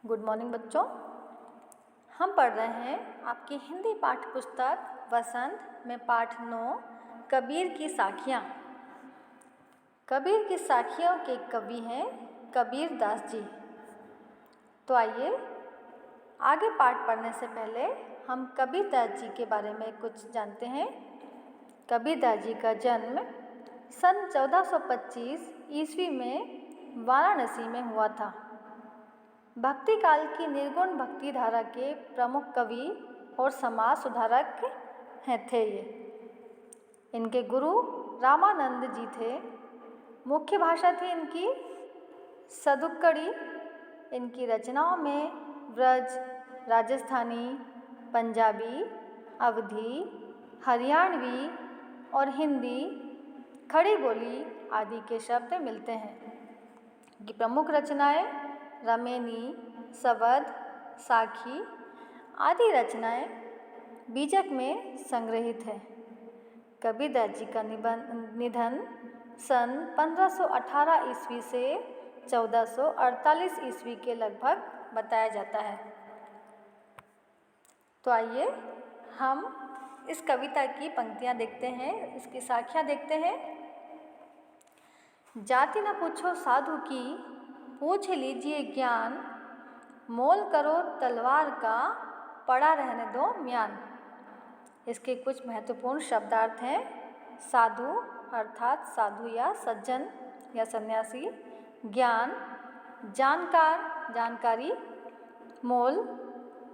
Good morning बच्चों। हम पढ़ रहे हैं आपकी हिंदी पाठ्य पुस्तक वसंत में पाठ 9 कबीर की साखियाँ। कबीर की साखियों के कवि हैं कबीर दास जी। तो आइए आगे पाठ पढ़ने से पहले हम कबीर दास जी के बारे में कुछ जानते हैं। कबीर दास जी का जन्म सन 1425 ईस्वी में वाराणसी में हुआ था। भक्ति काल की निर्गुण भक्ति धारा के प्रमुख कवि और समाज सुधारक थे ये। इनके गुरु रामानंद जी थे। मुख्य भाषा थी इनकी सदुक्कड़ी। इनकी रचनाओं में ब्रज, राजस्थानी, पंजाबी, अवधी, हरियाणवी और हिंदी, खड़ी बोली आदि के शब्द मिलते हैं। इनकी प्रमुख रचनाएं रमेनी, सवद, साखी आदि रचनाएं बीजक में संग्रहित है। कबीर दास जी का निधन सन 1518 ईस्वी से 1448 ईस्वी के लगभग बताया जाता है। तो आइए हम इस कविता की पंक्तियां देखते हैं, इसकी साखियां देखते हैं। जाति न पूछो साधु की, पूछ लीजिए ज्ञान, मोल करो तलवार का, पड़ा रहने दो म्यान। इसके कुछ महत्वपूर्ण शब्दार्थ हैं। साधु अर्थात साधु या सज्जन या सन्यासी, ज्ञान जानकार जानकारी, मोल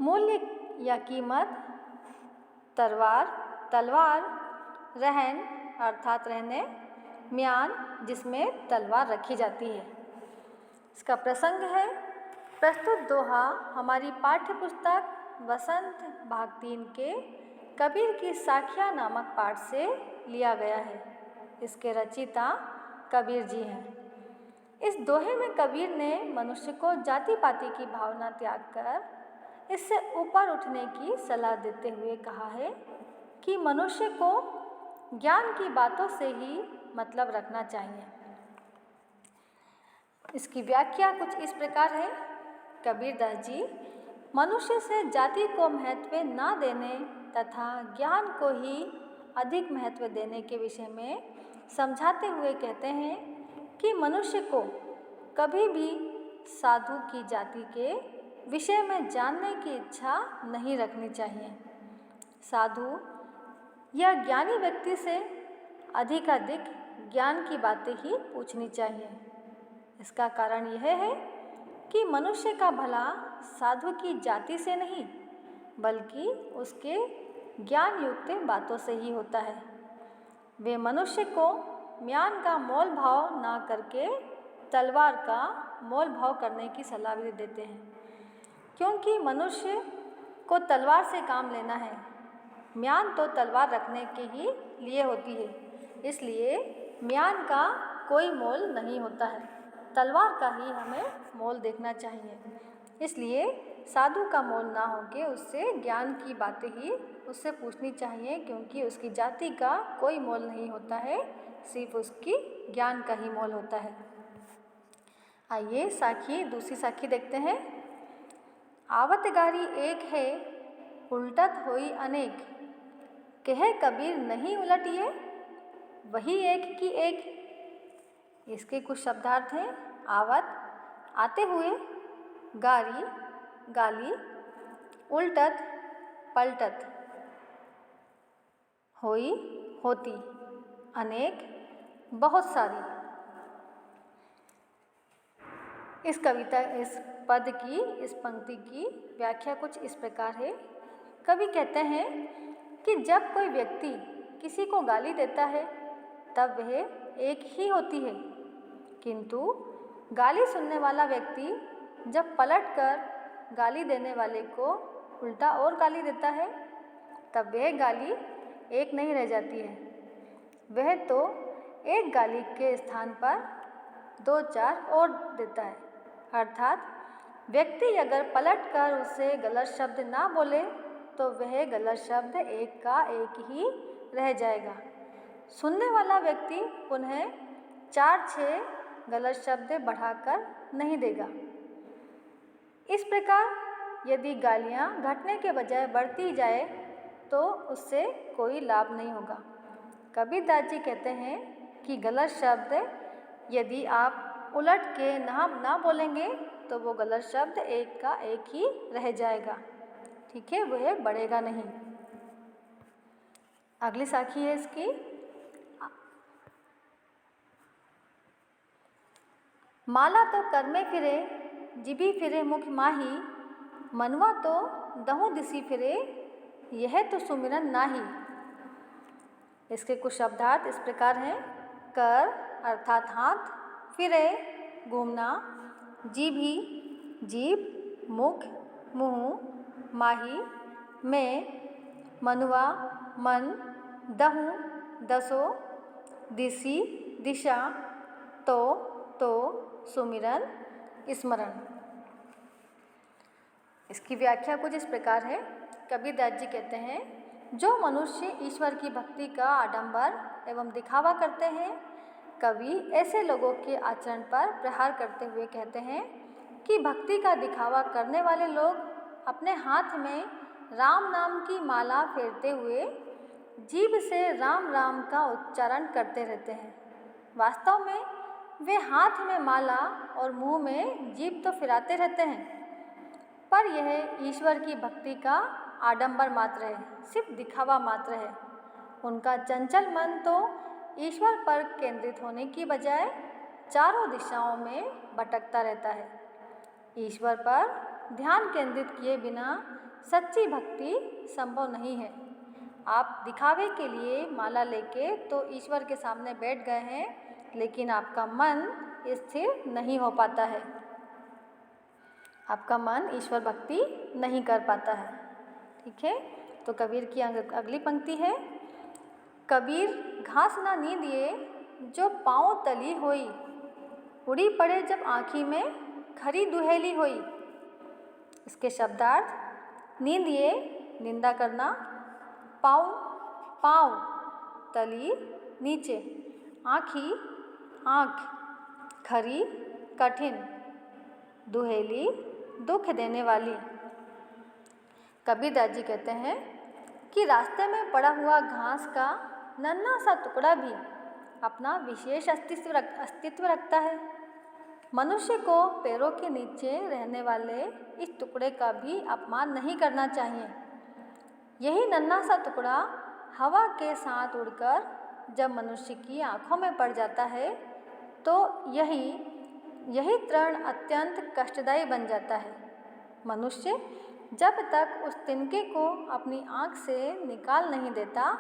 मूल्य या कीमत, तलवार तलवार, रहन अर्थात रहने, म्यान जिसमें तलवार रखी जाती है। इसका प्रसंग है। प्रस्तुत दोहा हमारी पाठ्य पुस्तक वसंत भाग 3 के कबीर की साखियाँ नामक पाठ से लिया गया है। इसके रचयिता कबीर जी हैं। इस दोहे में कबीर ने मनुष्य को जाति पाति की भावना त्याग कर इससे ऊपर उठने की सलाह देते हुए कहा है कि मनुष्य को ज्ञान की बातों से ही मतलब रखना चाहिए। इसकी व्याख्या कुछ इस प्रकार है। कबीर दास जी मनुष्य से जाति को महत्व न देने तथा ज्ञान को ही अधिक महत्व देने के विषय में समझाते हुए कहते हैं कि मनुष्य को कभी भी साधु की जाति के विषय में जानने की इच्छा नहीं रखनी चाहिए। साधु या ज्ञानी व्यक्ति से अधिक ज्ञान की बातें ही पूछनी चाहिए। इसका कारण यह है कि मनुष्य का भला साधु की जाति से नहीं बल्कि उसके ज्ञान युक्त बातों से ही होता है। वे मनुष्य को म्यान का मोल भाव ना करके तलवार का मोल भाव करने की सलाह भी देते हैं, क्योंकि मनुष्य को तलवार से काम लेना है। म्यान तो तलवार रखने के ही लिए होती है, इसलिए म्यान का कोई मोल नहीं होता है। तलवार का ही हमें मोल देखना चाहिए। इसलिए साधु का मोल ना होके उससे ज्ञान की बातें ही उससे पूछनी चाहिए, क्योंकि उसकी जाति का कोई मोल नहीं होता है, सिर्फ उसकी ज्ञान का ही मोल होता है। आइए दूसरी साखी देखते हैं। आवत गारी एक है, उल्टत होई अनेक, कहे कबीर नहीं उलटिए, वही एक की एक। इसके कुछ शब्दार्थ हैं। आवत आते हुए, गारी गाली, उल्टत पलटत, होई होती, अनेक बहुत सारी। इस पंक्ति की व्याख्या कुछ इस प्रकार है। कवि कहते हैं कि जब कोई व्यक्ति किसी को गाली देता है तब वह एक ही होती है, किंतु गाली सुनने वाला व्यक्ति जब पलटकर गाली देने वाले को उल्टा और गाली देता है तब वह गाली एक नहीं रह जाती है। वह तो एक गाली के स्थान पर 2-4 और देता है। अर्थात व्यक्ति अगर पलटकर उसे गलत शब्द ना बोले तो वह गलत शब्द एक का एक ही रह जाएगा। सुनने वाला व्यक्ति पुनः 4-6 गलत शब्द बढ़ाकर नहीं देगा। इस प्रकार यदि गालियाँ घटने के बजाय बढ़ती जाए तो उससे कोई लाभ नहीं होगा। कबीरदास जी कहते हैं कि गलत शब्द यदि आप उलट के ना बोलेंगे तो वो गलत शब्द एक का एक ही रह जाएगा, ठीक है, वह बढ़ेगा नहीं। अगली साखी है इसकी, माला तो कर में फिरे जिभी फिरे मुख माही, मनवा तो दहु दिसी फिरे यह तो सुमिरन नाही। इसके कुछ शब्दार्थ इस प्रकार हैं। कर अर्थात हाथ, फिरे घूमना, जीभी जीभ, मुख मुँह, माही में, मनुआ मन, दहु दसो, दिसी दिशा, तो सुमिरन स्मरण। इसकी व्याख्या कुछ इस प्रकार है। कबीरदास जी कहते हैं, जो मनुष्य ईश्वर की भक्ति का आडंबर एवं दिखावा करते हैं, कवि ऐसे लोगों के आचरण पर प्रहार करते हुए कहते हैं कि भक्ति का दिखावा करने वाले लोग अपने हाथ में राम नाम की माला फेरते हुए जीभ से राम राम का उच्चारण करते रहते हैं। वास्तव में वे हाथ में माला और मुंह में जीभ तो फिराते रहते हैं, पर यह ईश्वर की भक्ति का आडंबर मात्र है, सिर्फ दिखावा मात्र है। उनका चंचल मन तो ईश्वर पर केंद्रित होने की बजाय चारों दिशाओं में भटकता रहता है। ईश्वर पर ध्यान केंद्रित किए बिना सच्ची भक्ति संभव नहीं है। आप दिखावे के लिए माला लेके तो ईश्वर के सामने बैठ गए हैं, लेकिन आपका मन स्थिर नहीं हो पाता है, आपका मन ईश्वर भक्ति नहीं कर पाता है, ठीक है। तो कबीर की अगली पंक्ति है, कबीर घास ना नींदिए जो पाँव तली होई, उड़ी पड़े जब आँखी में खरी दुहेली होई। इसके शब्दार्थ, नींदिए निंदा करना, पाँव तली नीचे, आँखी आँख, खरी कठिन, दुहेली दुख देने वाली। कबीरदास जी कहते हैं कि रास्ते में पड़ा हुआ घास का नन्हा सा टुकड़ा भी अपना विशेष अस्तित्व रखता है। मनुष्य को पैरों के नीचे रहने वाले इस टुकड़े का भी अपमान नहीं करना चाहिए। यही नन्हा सा टुकड़ा हवा के साथ उड़कर जब मनुष्य की आँखों में पड़ जाता है तो यही तृण अत्यंत कष्टदायी बन जाता है। मनुष्य जब तक उस तिनके को अपनी आँख से निकाल नहीं देता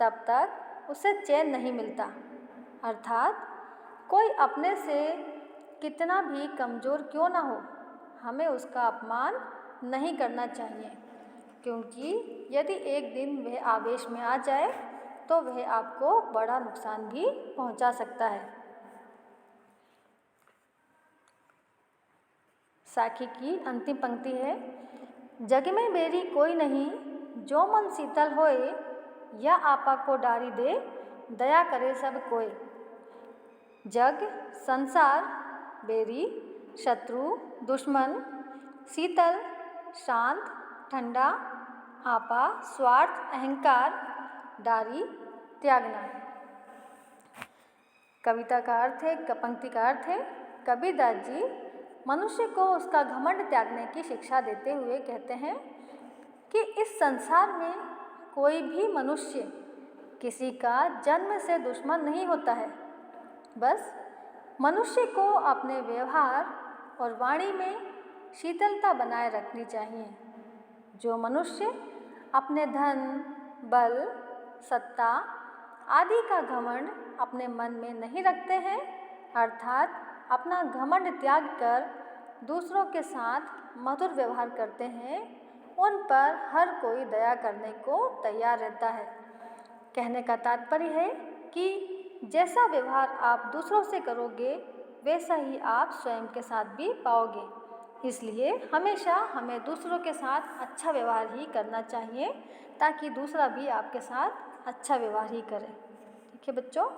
तब तक उसे चैन नहीं मिलता। अर्थात कोई अपने से कितना भी कमज़ोर क्यों ना हो, हमें उसका अपमान नहीं करना चाहिए, क्योंकि यदि एक दिन वह आवेश में आ जाए तो वह आपको बड़ा नुकसान भी पहुंचा सकता है। साखी की अंतिम पंक्ति है, जग में बेरी कोई नहीं जो मन शीतल होए, या आपा को डारी दे दया करे सब कोय। जग संसार बेरी शत्रु दुश्मन, शीतल शांत ठंडा, आपा स्वार्थ अहंकार, डारी त्यागना। कविता का अर्थ है, पंक्ति का अर्थ है, कबीरदास जी मनुष्य को उसका घमंड त्यागने की शिक्षा देते हुए कहते हैं कि इस संसार में कोई भी मनुष्य किसी का जन्म से दुश्मन नहीं होता है। बस मनुष्य को अपने व्यवहार और वाणी में शीतलता बनाए रखनी चाहिए। जो मनुष्य अपने धन, बल, सत्ता आदि का घमंड अपने मन में नहीं रखते हैं, अर्थात अपना घमंड त्याग कर दूसरों के साथ मधुर व्यवहार करते हैं, उन पर हर कोई दया करने को तैयार रहता है। कहने का तात्पर्य है कि जैसा व्यवहार आप दूसरों से करोगे वैसा ही आप स्वयं के साथ भी पाओगे। इसलिए हमेशा हमें दूसरों के साथ अच्छा व्यवहार ही करना चाहिए ताकि दूसरा भी आपके साथ अच्छा व्यवहार ही करे। ठीक है बच्चों।